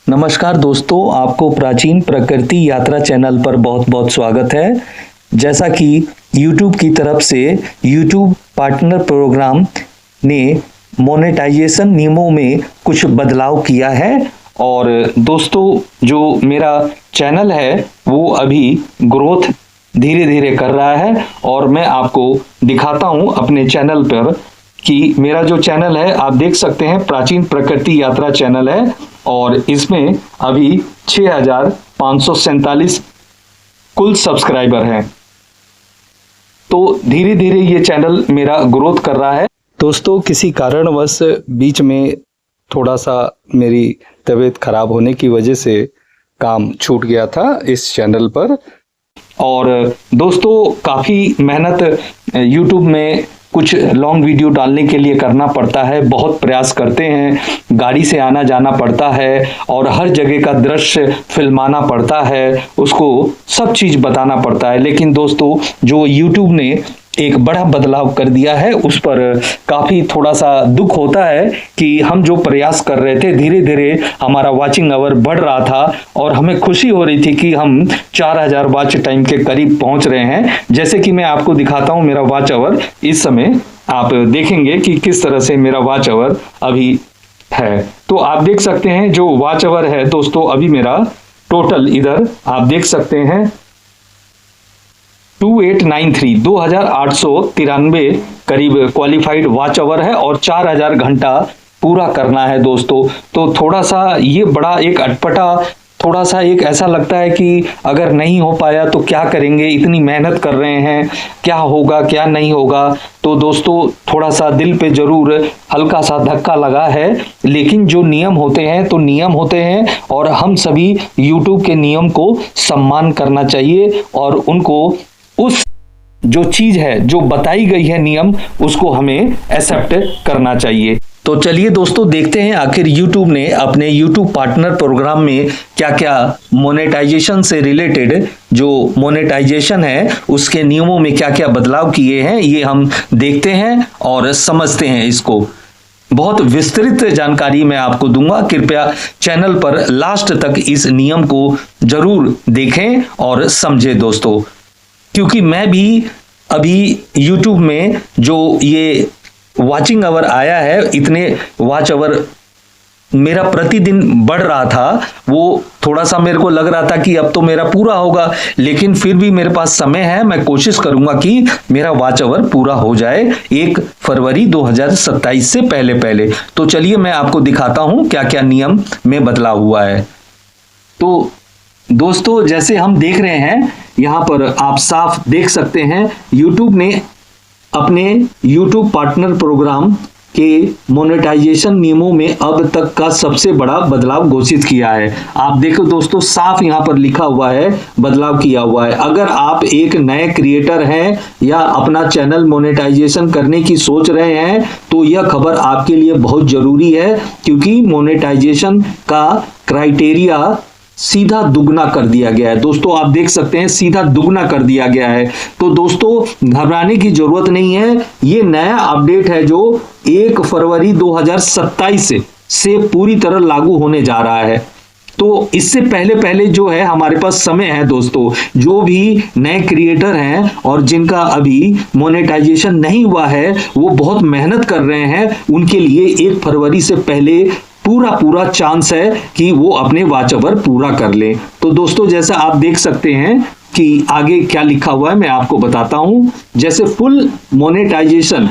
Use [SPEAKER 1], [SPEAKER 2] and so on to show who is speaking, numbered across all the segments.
[SPEAKER 1] नमस्कार दोस्तों, आपको प्राचीन प्रकृति यात्रा चैनल पर बहुत बहुत स्वागत है। जैसा कि YouTube की तरफ से YouTube पार्टनर प्रोग्राम ने मोनेटाइजेशन नियमों में कुछ बदलाव किया है और दोस्तों जो मेरा चैनल है वो अभी ग्रोथ धीरे धीरे कर रहा है और मैं आपको दिखाता हूं अपने चैनल पर कि मेरा जो चैनल है आप देख सकते हैं, प्राचीन प्रकृति यात्रा चैनल है और इसमें अभी 6547 कुल सब्सक्राइबर हैं। तो धीरे धीरे ये चैनल मेरा ग्रोथ कर रहा है। दोस्तों किसी कारणवश बीच में थोड़ा सा मेरी तबीयत खराब होने की वजह से काम छूट गया था इस चैनल पर। और दोस्तों काफ़ी मेहनत YouTube में कुछ लॉन्ग वीडियो डालने के लिए करना पड़ता है, बहुत प्रयास करते हैं, गाड़ी से आना जाना पड़ता है और हर जगह का दृश्य फिल्माना पड़ता है, उसको सब चीज़ बताना पड़ता है। लेकिन दोस्तों जो YouTube ने एक बड़ा बदलाव कर दिया है उस पर काफ़ी थोड़ा सा दुख होता है कि हम जो प्रयास कर रहे थे धीरे धीरे हमारा वॉचिंग आवर बढ़ रहा था और हमें खुशी हो रही थी कि हम 4000 वॉच टाइम के करीब पहुंच रहे हैं। जैसे कि मैं आपको दिखाता हूं मेरा वॉच आवर इस समय, आप देखेंगे कि किस तरह से मेरा वॉच आवर अभी है। तो आप देख सकते हैं जो वॉच आवर है दोस्तों, अभी मेरा टोटल इधर आप देख सकते हैं 2893 करीब क्वालिफाइड वॉच आवर है और 4000 घंटा पूरा करना है दोस्तों। तो थोड़ा सा ये बड़ा एक अटपटा, थोड़ा सा एक ऐसा लगता है कि अगर नहीं हो पाया तो क्या करेंगे, इतनी मेहनत कर रहे हैं, क्या होगा क्या नहीं होगा। तो दोस्तों थोड़ा सा दिल पे जरूर हल्का सा धक्का लगा है, लेकिन जो नियम होते हैं तो नियम होते हैं और हम सभी YouTube के नियम को सम्मान करना चाहिए और उनको उस जो चीज है जो बताई गई है नियम उसको हमें एक्सेप्ट करना चाहिए। तो चलिए दोस्तों देखते हैं आखिर YouTube ने अपने YouTube पार्टनर प्रोग्राम में क्या क्या मोनेटाइजेशन से रिलेटेड जो मोनेटाइजेशन है उसके नियमों में क्या क्या बदलाव किए हैं, ये हम देखते हैं और समझते हैं। इसको बहुत विस्तृत जानकारी मैं आपको दूंगा, कृपया चैनल पर लास्ट तक इस नियम को जरूर देखें और समझें दोस्तों, क्योंकि मैं भी अभी YouTube में जो ये वॉचिंग आवर आया है, इतने वॉच आवर मेरा प्रतिदिन बढ़ रहा था, वो थोड़ा सा मेरे को लग रहा था कि अब तो मेरा पूरा होगा, लेकिन फिर भी मेरे पास समय है, मैं कोशिश करूंगा कि मेरा वॉच आवर पूरा हो जाए 1 फरवरी 2027 से पहले पहले। तो चलिए मैं आपको दिखाता हूं क्या क्या नियम में बदलाव हुआ है। तो दोस्तों जैसे हम देख रहे हैं यहाँ पर आप साफ देख सकते हैं YouTube ने अपने YouTube पार्टनर प्रोग्राम के मोनेटाइजेशन नियमों में अब तक का सबसे बड़ा बदलाव घोषित किया है। आप देखो दोस्तों साफ यहाँ पर लिखा हुआ है, बदलाव किया हुआ है। अगर आप एक नए क्रिएटर हैं या अपना चैनल मोनेटाइजेशन करने की सोच रहे हैं तो यह खबर आपके लिए बहुत जरूरी है, क्योंकि मोनेटाइजेशन का क्राइटेरिया सीधा दुगना कर दिया गया है। दोस्तों आप देख सकते हैं सीधा दुगना कर दिया गया है। तो दोस्तों घबराने की जरूरत नहीं है, ये नया अपडेट है जो 1 फरवरी 2027 से पूरी तरह लागू होने जा रहा है। तो इससे पहले पहले जो है हमारे पास समय है दोस्तों, जो भी नए क्रिएटर हैं और जिनका अभी मोनेटाइजेशन नहीं हुआ है वो बहुत मेहनत कर रहे हैं, उनके लिए 1 फरवरी से पहले पूरा चांस है कि वो अपने वॉच आवर पूरा कर ले। तो दोस्तों जैसा आप देख सकते हैं कि आगे क्या लिखा हुआ है मैं आपको बताता हूं। जैसे फुल मोनेटाइजेशन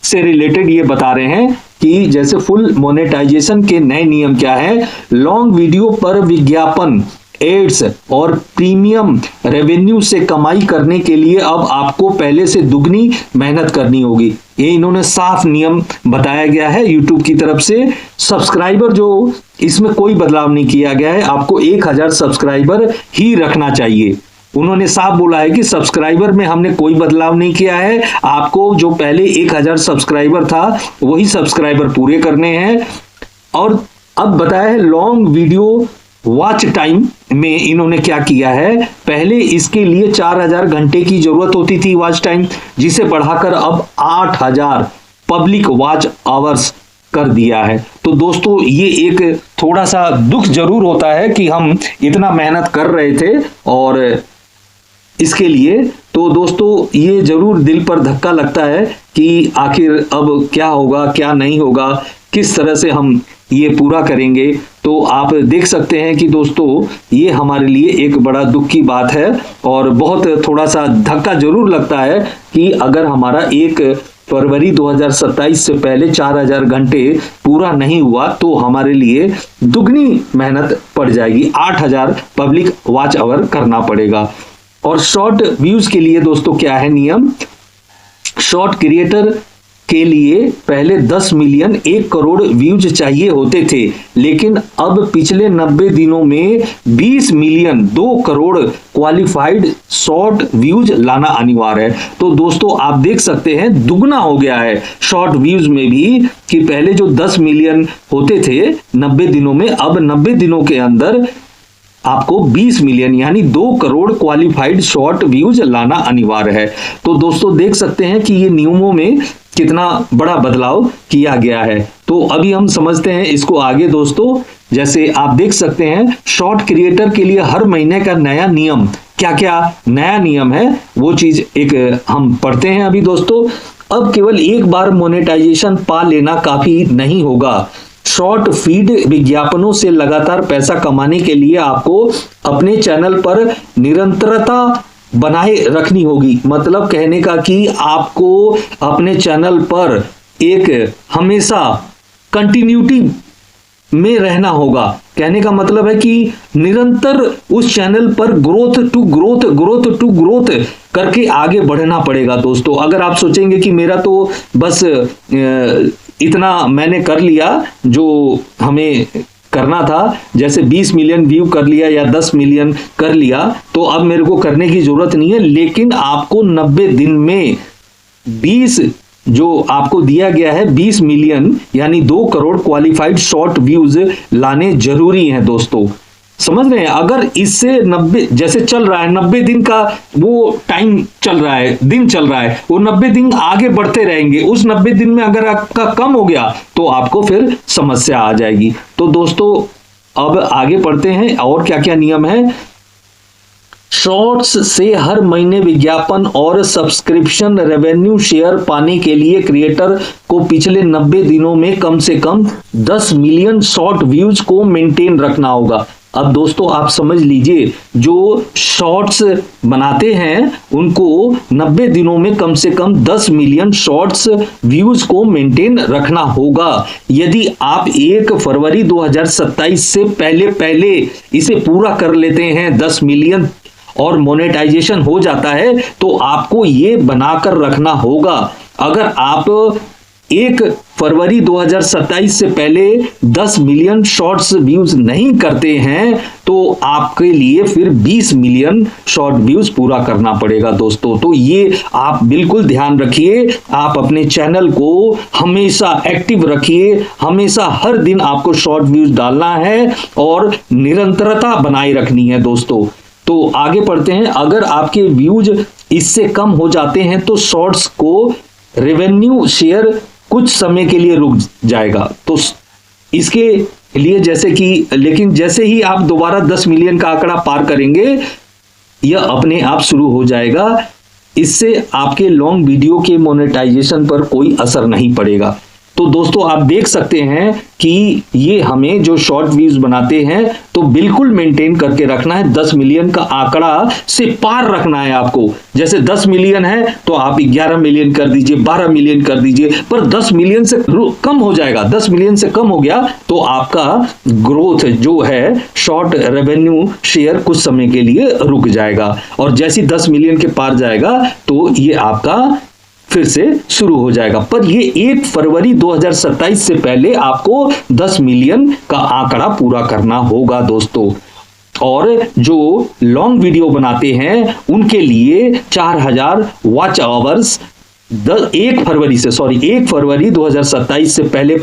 [SPEAKER 1] से रिलेटेड ये बता रहे हैं कि जैसे फुल मोनेटाइजेशन के नए नियम क्या है। लॉन्ग वीडियो पर विज्ञापन, एड्स और प्रीमियम रेवेन्यू से कमाई करने के लिए अब आपको पहले से दुगनी मेहनत करनी होगी। ये इन्होंने साफ नियम बताया गया है YouTube की तरफ से। सब्सक्राइबर जो इसमें कोई बदलाव नहीं किया गया है, आपको 1000 सब्सक्राइबर ही रखना चाहिए। उन्होंने साफ बोला है कि सब्सक्राइबर में हमने कोई बदलाव नहीं किया है, आपको जो पहले 1000 सब्सक्राइबर था वही सब्सक्राइबर पूरे करने हैं। और अब बताया है लॉन्ग वीडियो वॉच टाइम में इन्होंने क्या किया है, पहले इसके लिए 4000 घंटे की जरूरत होती थी वॉच टाइम, जिसे बढ़ाकर अब 8000 पब्लिक वॉच आवर्स कर दिया है। तो दोस्तों ये एक थोड़ा सा दुख जरूर होता है कि हम इतना मेहनत कर रहे थे और इसके लिए, तो दोस्तों ये जरूर दिल पर धक्का लगता है कि आखिर अब क्या होगा क्या नहीं होगा, किस तरह से हम ये पूरा करेंगे। तो आप देख सकते हैं कि दोस्तों ये हमारे लिए एक बड़ा दुख की बात है और बहुत थोड़ा सा धक्का जरूर लगता है कि अगर हमारा 1 फरवरी 2027 से पहले 4000 घंटे पूरा नहीं हुआ तो हमारे लिए दुगनी मेहनत पड़ जाएगी, 8000 पब्लिक वॉच आवर करना पड़ेगा। और शॉर्ट व्यूज के लिए दोस्तों क्या है नियम, शॉर्ट क्रिएटर के लिए पहले 10 मिलियन 1 करोड़ व्यूज चाहिए होते थे, लेकिन अब पिछले 90 दिनों में 20 million 2 crore qualified short views लाना अनिवार्य है। तो दोस्तों आप देख सकते हैं दुगना हो गया है शॉर्ट व्यूज में भी, कि पहले जो 10 मिलियन होते थे 90 दिनों में, अब 90 दिनों के अंदर आपको 20 मिलियन यानी 2 करोड़ क्वालिफाइड शॉर्ट व्यूज लाना अनिवार्य है। तो दोस्तों देख सकते हैं कि ये नियमों में कितना बड़ा बदलाव किया गया है। तो अभी हम समझते हैं इसको आगे दोस्तों। जैसे आप देख सकते हैं शॉर्ट क्रिएटर के लिए हर महीने का नया नियम, क्या क्या नया नियम है वो चीज एक हम पढ़ते हैं अभी दोस्तों। अब केवल एक बार मोनेटाइजेशन पा लेना काफी नहीं होगा। शॉर्ट फीड विज्ञापनों से लगातार पैसा कमाने के लिए आपको अपने चैनल पर निरंतरता बनाए रखनी होगी। मतलब कहने का कि आपको अपने चैनल पर एक हमेशा कंटिन्यूटी में रहना होगा। कहने का मतलब है कि निरंतर उस चैनल पर ग्रोथ टू ग्रोथ करके आगे बढ़ना पड़ेगा दोस्तों। अगर आप सोचेंगे कि मेरा तो बस इतना मैंने कर लिया जो हमें करना था, जैसे 20 मिलियन व्यू कर लिया या 10 मिलियन कर लिया, तो अब मेरे को करने की जरूरत नहीं है। लेकिन आपको 90 दिन में 20 जो आपको दिया गया है 20 मिलियन यानी 2 करोड़ क्वालिफाइड शॉर्ट व्यूज लाने जरूरी हैं दोस्तों। समझ रहे हैं? अगर इससे 90 जैसे चल रहा है 90 दिन का वो टाइम चल रहा है, दिन चल रहा है, वो 90 दिन आगे बढ़ते रहेंगे। उस 90 दिन में अगर आपका कम हो गया तो आपको फिर समस्या आ जाएगी। तो दोस्तों अब आगे पढ़ते हैं और क्या क्या नियम है। शॉर्ट्स से हर महीने विज्ञापन और सब्सक्रिप्शन रेवेन्यू शेयर पाने के लिए क्रिएटर को पिछले 90 दिनों में कम से कम 10 मिलियन शॉर्ट व्यूज को मेंटेन रखना होगा। अब दोस्तों आप समझ लीजिए, जो शॉर्ट्स बनाते हैं उनको 90 दिनों में कम से कम 10 मिलियन शॉर्ट्स व्यूज को मेंटेन रखना होगा। यदि आप 1 फरवरी 2027 से पहले इसे पूरा कर लेते हैं 10 मिलियन और मोनेटाइजेशन हो जाता है, तो आपको ये बनाकर रखना होगा। अगर आप 1 फरवरी 2027 से पहले 10 मिलियन शॉर्ट्स व्यूज नहीं करते हैं तो आपके लिए फिर 20 मिलियन शॉर्ट व्यूज पूरा करना पड़ेगा दोस्तों। तो ये आप बिल्कुल ध्यान रखिए, आप अपने चैनल को हमेशा एक्टिव रखिए, हमेशा हर दिन आपको शॉर्ट व्यूज डालना है और निरंतरता बनाए रखनी है दोस्तों। तो आगे पढ़ते हैं। अगर आपके व्यूज इससे कम हो जाते हैं तो शॉर्ट्स को रेवेन्यू शेयर कुछ समय के लिए रुक जाएगा। तो इसके लिए जैसे कि लेकिन जैसे ही आप दोबारा 10 मिलियन का आंकड़ा पार करेंगे यह अपने आप शुरू हो जाएगा। इससे आपके लॉन्ग वीडियो के मोनेटाइजेशन पर कोई असर नहीं पड़ेगा। तो दोस्तों आप देख सकते हैं कि ये हमें जो शॉर्ट व्यूज बनाते हैं तो बिल्कुल मेंटेन करके रखना है। 10 मिलियन का आंकड़ा से पार रखना है आपको। जैसे 10 मिलियन है तो आप 11 मिलियन कर दीजिए, 12 मिलियन कर दीजिए, पर 10 मिलियन से कम हो जाएगा। 10 मिलियन से कम हो गया तो आपका ग्रोथ जो है शॉर्ट रेवेन्यू शेयर कुछ समय के लिए रुक जाएगा और जैसे 10 मिलियन के पार जाएगा तो ये आपका फिर से शुरू हो जाएगा। पर ये 1 फरवरी 2027 से पहले आपको 10 मिलियन का आंकड़ा पूरा करना होगा दोस्तों। और जो लॉन्ग वीडियो बनाते हैं उनके लिए 4000 वॉच आवर्स 1 फरवरी 2027 से पहले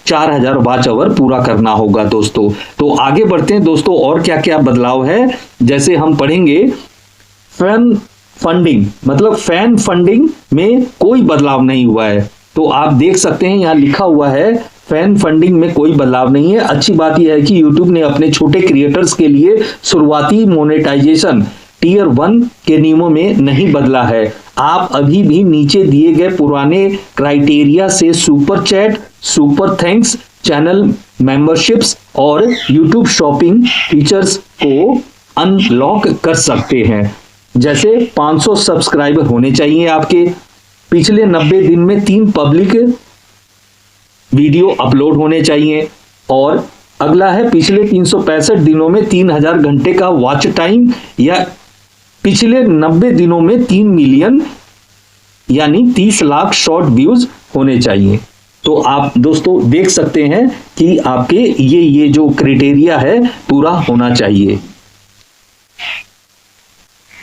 [SPEAKER 1] 4000 वॉच आवर पूरा करना होगा दोस्तों। तो आगे बढ़ते हैं दोस्तों और क्या क्या बदलाव है। जैसे हम पढ़ेंगे फैन फंडिंग, मतलब फैन फंडिंग में कोई बदलाव नहीं हुआ है। तो आप देख सकते हैं यहां लिखा हुआ है फैन फंडिंग में कोई बदलाव नहीं है। अच्छी बात यह है कि यूट्यूब ने अपने छोटे क्रिएटर्स के लिए शुरुआती मोनेटाइजेशन टीयर 1 के नियमों में नहीं बदला है। आप अभी भी नीचे दिए गए पुराने क्राइटेरिया से super chat, super thanks, channel memberships और यूट्यूब शॉपिंग फीचर्स को अनलॉक कर सकते हैं। जैसे 500 सब्सक्राइबर होने चाहिए आपके, पिछले 90 दिन में 3 पब्लिक वीडियो अपलोड होने चाहिए, और अगला है पिछले 365 दिनों में 3000 घंटे का वॉच टाइम, या पिछले 90 दिनों में 3 मिलियन यानी 30 लाख शॉर्ट व्यूज होने चाहिए। तो आप दोस्तों देख सकते हैं कि आपके ये जो क्राइटेरिया है पूरा होना चाहिए।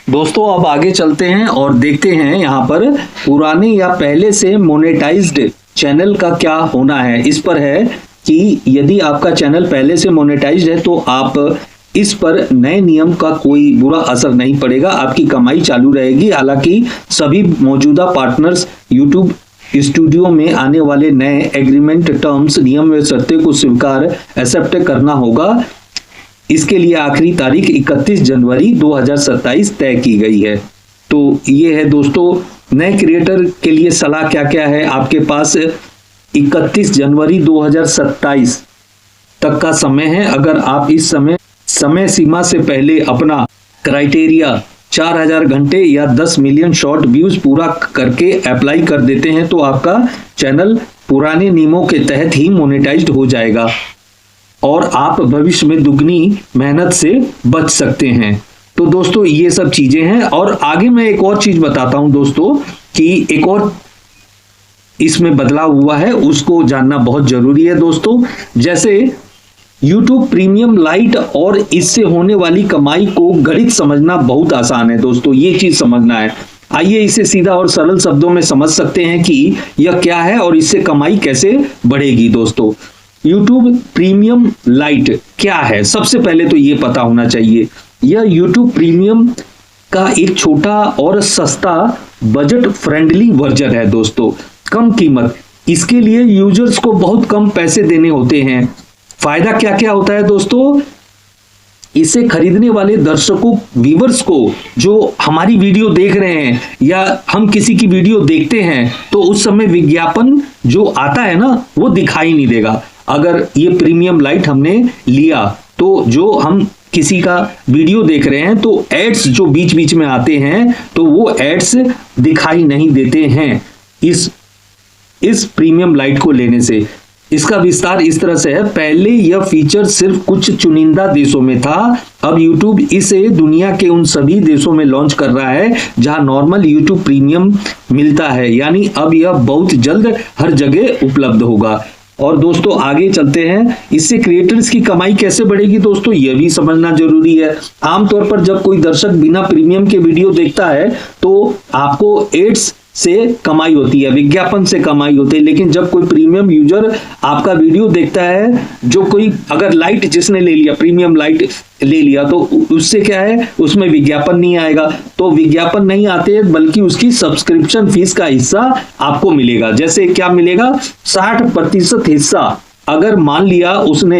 [SPEAKER 1] दोस्तों अब आगे चलते हैं और देखते हैं यहाँ पर पुराने या पहले से मोनेटाइज्ड चैनल का क्या होना है। इस पर है कि यदि आपका चैनल पहले से मोनेटाइज्ड है तो आप इस पर नए नियम का कोई बुरा असर नहीं पड़ेगा, आपकी कमाई चालू रहेगी। हालांकि सभी मौजूदा पार्टनर्स यूट्यूब स्टूडियो में आने वाले नए एग्रीमेंट टर्म्स, नियम व शर्तें को स्वीकार एक्सेप्ट करना होगा। इसके लिए आखिरी तारीख 31 जनवरी 2027 तय की गई है। तो ये है दोस्तों नए क्रिएटर के लिए सलाह क्या क्या है। आपके पास 31 जनवरी 2027 तक का समय है। अगर आप इस समय सीमा से पहले अपना क्राइटेरिया 4000 घंटे या 10 मिलियन शॉर्ट व्यूज पूरा करके अप्लाई कर देते हैं तो आपका चैनल पुराने नियमों के तहत ही मोनेटाइज्ड हो जाएगा और आप भविष्य में दुगनी मेहनत से बच सकते हैं। तो दोस्तों ये सब चीजें हैं, और आगे मैं एक और चीज बताता हूं दोस्तों कि एक और इसमें बदलाव हुआ है, उसको जानना बहुत जरूरी है दोस्तों। जैसे YouTube प्रीमियम लाइट और इससे होने वाली कमाई को गणित समझना बहुत आसान है दोस्तों, ये चीज समझना है। आइए इसे सीधा और सरल शब्दों में समझ सकते हैं कि यह क्या है और इससे कमाई कैसे बढ़ेगी। दोस्तों YouTube प्रीमियम लाइट क्या है, सबसे पहले तो ये पता होना चाहिए। यह YouTube प्रीमियम का एक छोटा और सस्ता बजट फ्रेंडली वर्जन है दोस्तों, कम कीमत। इसके लिए यूजर्स को बहुत कम पैसे देने होते हैं। फायदा क्या क्या होता है दोस्तों, इसे खरीदने वाले दर्शकों, व्यूअर्स को जो हमारी वीडियो देख रहे हैं या हम किसी की वीडियो देखते हैं तो उस समय विज्ञापन जो आता है ना वो दिखाई नहीं देगा। अगर ये प्रीमियम लाइट हमने लिया तो जो हम किसी का वीडियो देख रहे हैं तो एड्स जो बीच बीच में आते हैं तो वो एड्स दिखाई नहीं देते हैं इस प्रीमियम लाइट को लेने से। इसका विस्तार इस तरह से है, पहले यह फीचर सिर्फ कुछ चुनिंदा देशों में था, अब YouTube इसे दुनिया के उन सभी देशों में लॉन्च कर रहा है जहां नॉर्मल YouTube प्रीमियम मिलता है, यानी अब यह बहुत जल्द हर जगह उपलब्ध होगा। और दोस्तों आगे चलते हैं, इससे क्रिएटर्स की कमाई कैसे बढ़ेगी दोस्तों, यह भी समझना जरूरी है। आमतौर पर जब कोई दर्शक बिना प्रीमियम के वीडियो देखता है तो आपको एड्स से कमाई होती है, विज्ञापन से कमाई होती है। लेकिन जब कोई प्रीमियम यूजर आपका वीडियो देखता है, जो कोई अगर लाइट जिसने ले लिया, प्रीमियम लाइट ले लिया, तो उससे क्या है, उसमें विज्ञापन नहीं आएगा। तो विज्ञापन नहीं आते बल्कि उसकी सब्सक्रिप्शन फीस का हिस्सा आपको मिलेगा। जैसे क्या मिलेगा, 60% हिस्सा। अगर मान लिया उसने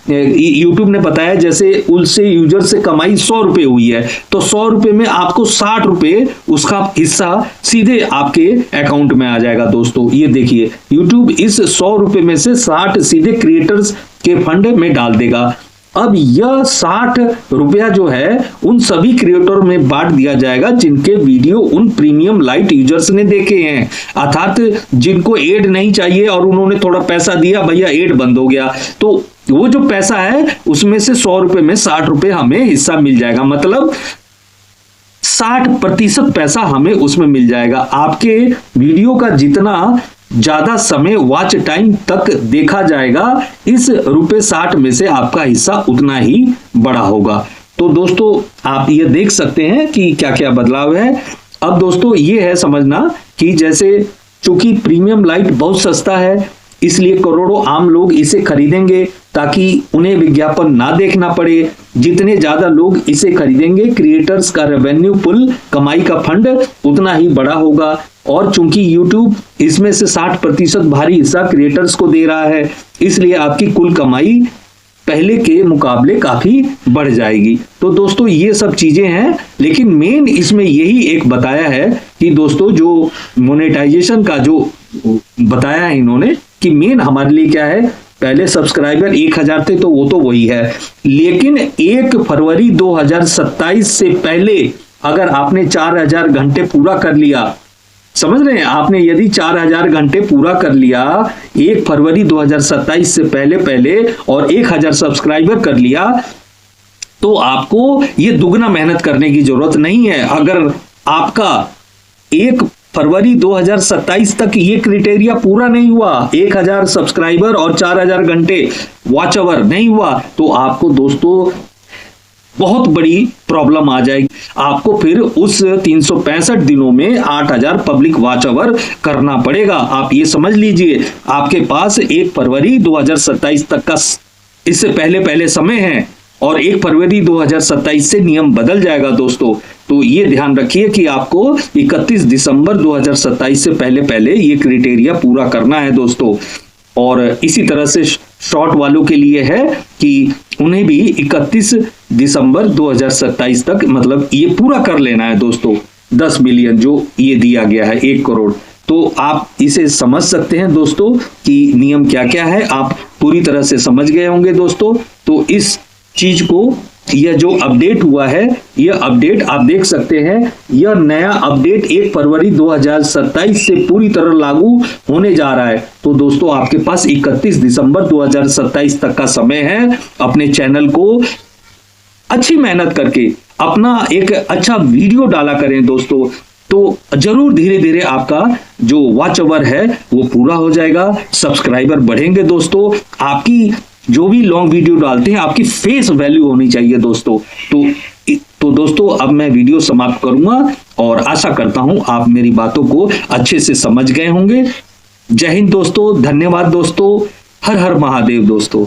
[SPEAKER 1] YouTube ने बताया जैसे उससे यूजर से कमाई 100 रुपए हुई है तो 100 रुपए में आपको 60 रुपए उसका हिस्सा सीधे आपके अकाउंट में आ जाएगा। दोस्तों ये देखिए, YouTube इस 100 रुपए में से 60 सीधे क्रिएटर्स के फंड में डाल देगा। अब यह 60 रुपया जो है उन सभी क्रिएटर में बांट दिया जाएगा जिनके वीडियो उन प्रीमियम लाइट यूजर्स ने देखे हैं, अर्थात जिनको एड नहीं चाहिए और उन्होंने थोड़ा पैसा दिया, भैया एड बंद हो गया, तो वो जो पैसा है उसमें से 100 रुपए में 60 रुपए हमें हिस्सा मिल जाएगा, मतलब 60% पैसा हमें उसमें मिल जाएगा। आपके वीडियो का जितना ज्यादा समय वॉच टाइम तक देखा जाएगा, इस रुपए 60 में से आपका हिस्सा उतना ही बड़ा होगा। तो दोस्तों आप ये देख सकते हैं कि क्या क्या बदलाव है। अब दोस्तों ये है समझना कि जैसे चूंकि प्रीमियम लाइट बहुत सस्ता है, इसलिए करोड़ों आम लोग इसे खरीदेंगे ताकि उन्हें विज्ञापन ना देखना पड़े। जितने ज्यादा लोग इसे खरीदेंगे, क्रिएटर्स का रेवेन्यू पुल, कमाई का फंड उतना ही बड़ा होगा। और चूंकि YouTube इसमें से 60% भारी हिस्सा क्रिएटर्स को दे रहा है, इसलिए आपकी कुल कमाई पहले के मुकाबले काफी बढ़ जाएगी। तो दोस्तों ये सब चीजें हैं, लेकिन मेन इसमें यही एक बताया है कि दोस्तों जो मोनेटाइजेशन का जो बताया है इन्होंने कि मेन हमारे लिए क्या है, पहले सब्सक्राइबर 1000 थे तो वो तो वही है, लेकिन 1 फरवरी 2027 से पहले अगर आपने 4000 घंटे पूरा कर लिया, समझ रहे हैं, आपने यदि 4000 घंटे पूरा कर लिया 1 फरवरी 2027 से पहले और 1000 सब्सक्राइबर कर लिया, तो आपको ये दुगना मेहनत करने की जरूरत नहीं है। अगर आपका 1 फरवरी 2027 तक ये क्राइटेरिया पूरा नहीं हुआ, 1000 सब्सक्राइबर और 4000 घंटे वॉच आवर नहीं हुआ, तो आपको दोस्तों बहुत बड़ी प्रॉब्लम आ जाएगी। आपको फिर उस 365 दिनों में 8000 पब्लिक वॉच आवर करना पड़ेगा। आप ये समझ लीजिए, आपके पास 1 फरवरी 2027 तक का इससे पहले समय है और 1 फरवरी 2027 से नियम बदल जाएगा दोस्तों। तो ये ध्यान रखिए कि आपको 31 दिसंबर 2027 से पहले ये क्राइटेरिया पूरा करना है दोस्तों। और इसी तरह से शॉर्ट वालों के लिए है कि उन्हें भी 31 दिसंबर 2027 तक मतलब ये पूरा कर लेना है दोस्तों। 10 मिलियन जो ये दिया गया है, 1 करोड़। तो आप इसे समझ सकते हैं दोस्तों कि नियम क्या क्या है, आप पूरी तरह से समझ गए होंगे दोस्तों। तो इस चीज को, यह जो अपडेट हुआ है, यह अपडेट आप देख सकते हैं, यह नया अपडेट 1 फरवरी 2027 से पूरी तरह लागू होने जा रहा है। तो दोस्तों आपके पास 31 दिसंबर 2027 तक का समय है अपने चैनल को अच्छी मेहनत करके अपना एक अच्छा वीडियो डाला करें दोस्तों। तो जरूर धीरे धीरे आपका जो वॉच आवर है वो पूरा हो जाएगा, सब्सक्राइबर बढ़ेंगे दोस्तों। आपकी जो भी लॉन्ग वीडियो डालते हैं आपकी फेस वैल्यू होनी चाहिए दोस्तों। तो दोस्तों अब मैं वीडियो समाप्त करूंगा और आशा करता हूं आप मेरी बातों को अच्छे से समझ गए होंगे। जय हिंद दोस्तों, धन्यवाद दोस्तों, हर हर महादेव दोस्तों।